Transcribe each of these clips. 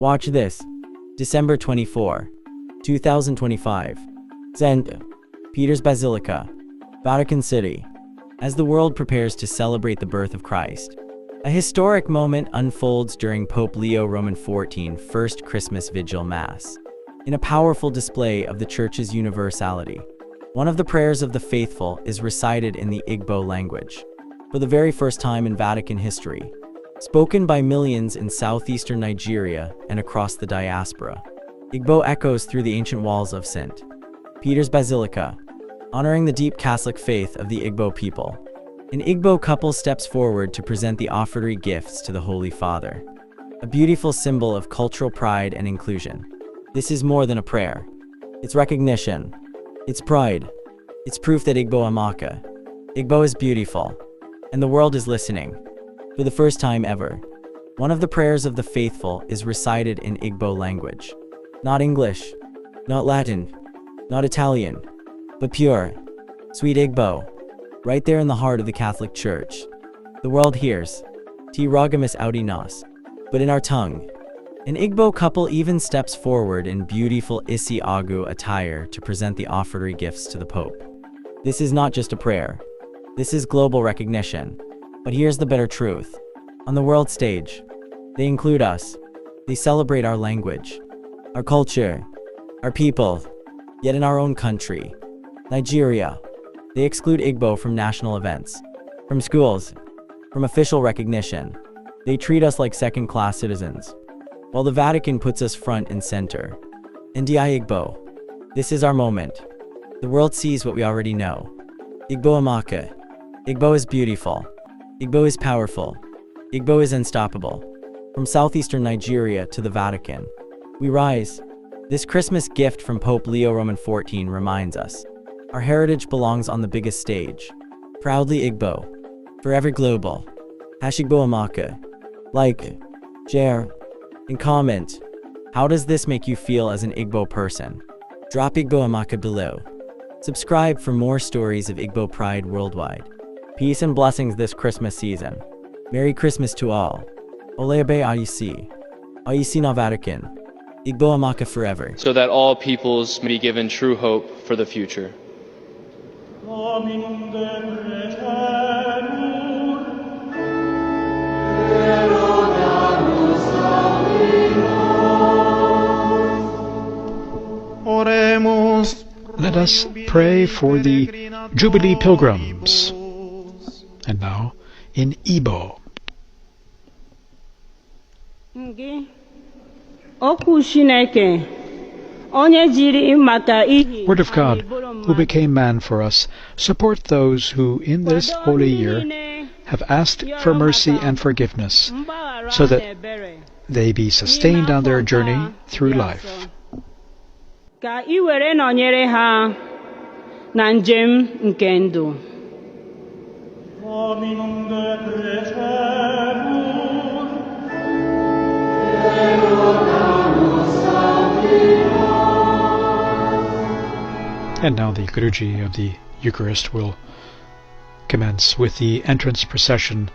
Watch this. December 24, 2025. St. Peter's Basilica, Vatican City. As the world prepares to celebrate the birth of Christ, a historic moment unfolds during Pope Leo Roman XIV's first Christmas Vigil Mass. In a powerful display of the Church's universality, one of the prayers of the faithful is recited in the Igbo language, for the very first time in Vatican history, spoken by millions in southeastern Nigeria and across the diaspora. Igbo echoes through the ancient walls of St. Peter's Basilica, honoring the deep Catholic faith of the Igbo people. An Igbo couple steps forward to present the offertory gifts to the Holy Father, a beautiful symbol of cultural pride and inclusion. This is more than a prayer. It's recognition. It's pride. It's proof that Igbo Amaka. Igbo is beautiful, and the world is listening. For the first time ever, one of the prayers of the faithful is recited in Igbo language. Not English, not Latin, not Italian, but pure, sweet Igbo, right there in the heart of the Catholic Church. The world hears, Ti ragamus audi nos, but in our tongue. An Igbo couple even steps forward in beautiful isi agu attire to present the offertory gifts to the Pope. This is not just a prayer. This is global recognition. But here's the better truth. On the world stage, they include us. They celebrate our language, our culture, our people. Yet in our own country, Nigeria, they exclude Igbo from national events, from schools, from official recognition. They treat us like second-class citizens, while the Vatican puts us front and center. Ndi Igbo. This is our moment. The world sees what we already know. Igbo Amaka. Igbo is beautiful. Igbo is powerful. Igbo is unstoppable. From southeastern Nigeria to the Vatican, we rise. This Christmas gift from Pope Leo Roman XIV reminds us, our heritage belongs on the biggest stage. Proudly Igbo. Forever global. #Igbo Amaka. Like, share, and comment. How does this make you feel as an Igbo person? Drop Igbo Amaka below. Subscribe for more stories of Igbo pride worldwide. Peace and blessings this Christmas season. Merry Christmas to all. Olebe Ayisi. Ayisi na Vatican. Igbo Amaka forever. So that all peoples may be given true hope for the future. Let us pray for the Jubilee Pilgrims. And now, in Igbo. Word of God, who became man for us, support those who in this holy year have asked for mercy and forgiveness, so that they be sustained on their journey through life. Ka I were nọnyere ha na njem nke ndụ. And now the liturgy of the Eucharist will commence with the entrance procession,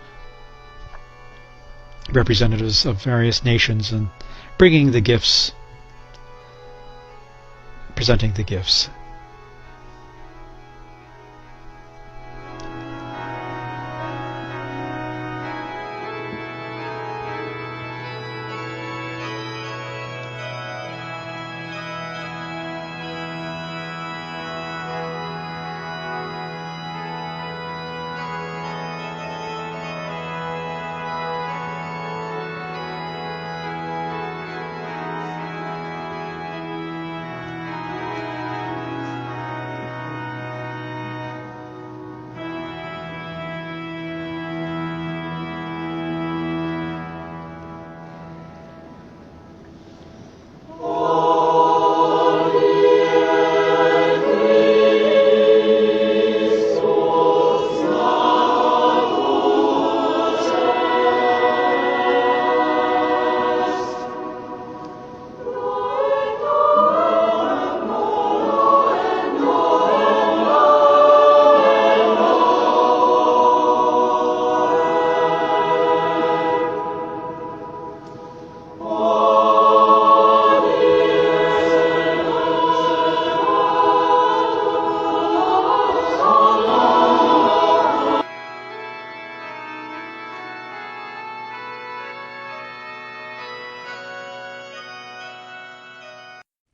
representatives of various nations and bringing the gifts, presenting the gifts.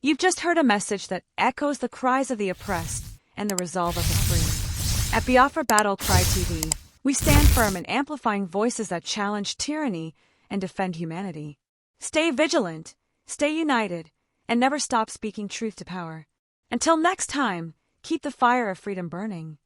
You've just heard a message that echoes the cries of the oppressed and the resolve of the free. At Biafra Battle Cry TV, we stand firm in amplifying voices that challenge tyranny and defend humanity. Stay vigilant, stay united, and never stop speaking truth to power. Until next time, keep the fire of freedom burning.